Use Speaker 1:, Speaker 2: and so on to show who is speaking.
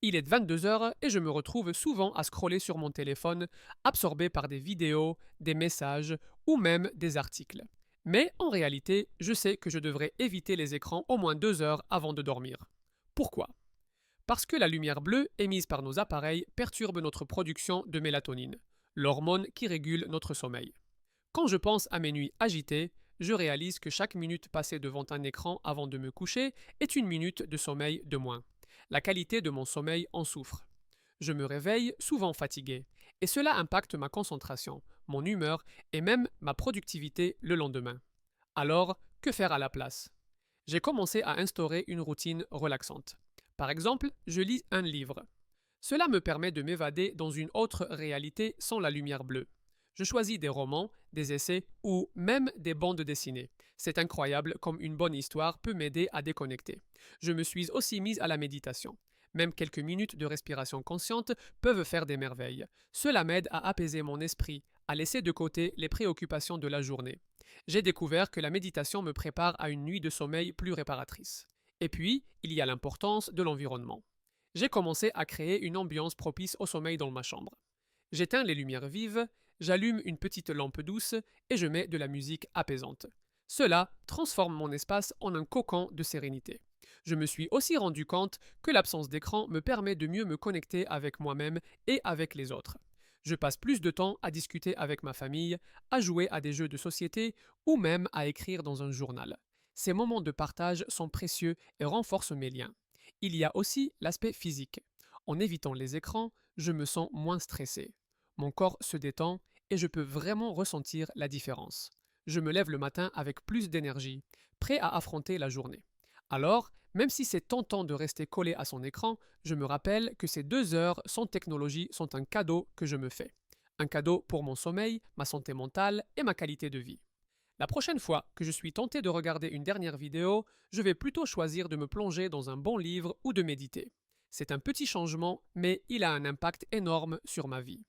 Speaker 1: Il est 22 heures et je me retrouve souvent à scroller sur mon téléphone, absorbé par des vidéos, des messages ou même des articles. Mais en réalité, je sais que je devrais éviter les écrans au moins 2 heures avant de dormir. Pourquoi? Parce que la lumière bleue émise par nos appareils perturbe notre production de mélatonine, l'hormone qui régule notre sommeil. Quand je pense à mes nuits agitées, je réalise que chaque minute passée devant un écran avant de me coucher est une minute de sommeil de moins. La qualité de mon sommeil en souffre. Je me réveille souvent fatigué, et cela impacte ma concentration, mon humeur et même ma productivité le lendemain. Alors, que faire à la place? J'ai commencé à instaurer une routine relaxante. Par exemple, je lis un livre. Cela me permet de m'évader dans une autre réalité sans la lumière bleue. Je choisis des romans, des essais ou même des bandes dessinées. C'est incroyable comme une bonne histoire peut m'aider à déconnecter. Je me suis aussi mise à la méditation. Même quelques minutes de respiration consciente peuvent faire des merveilles. Cela m'aide à apaiser mon esprit, à laisser de côté les préoccupations de la journée. J'ai découvert que la méditation me prépare à une nuit de sommeil plus réparatrice. Et puis, il y a l'importance de l'environnement. J'ai commencé à créer une ambiance propice au sommeil dans ma chambre. J'éteins les lumières vives, j'allume une petite lampe douce et je mets de la musique apaisante. Cela transforme mon espace en un cocon de sérénité. Je me suis aussi rendu compte que l'absence d'écran me permet de mieux me connecter avec moi-même et avec les autres. Je passe plus de temps à discuter avec ma famille, à jouer à des jeux de société ou même à écrire dans un journal. Ces moments de partage sont précieux et renforcent mes liens. Il y a aussi l'aspect physique. En évitant les écrans, je me sens moins stressé. Mon corps se détend et je peux vraiment ressentir la différence. Je me lève le matin avec plus d'énergie, prêt à affronter la journée. Alors, même si c'est tentant de rester collé à son écran, je me rappelle que ces 2 heures sans technologie sont un cadeau que je me fais. Un cadeau pour mon sommeil, ma santé mentale et ma qualité de vie. La prochaine fois que je suis tenté de regarder une dernière vidéo, je vais plutôt choisir de me plonger dans un bon livre ou de méditer. C'est un petit changement, mais il a un impact énorme sur ma vie.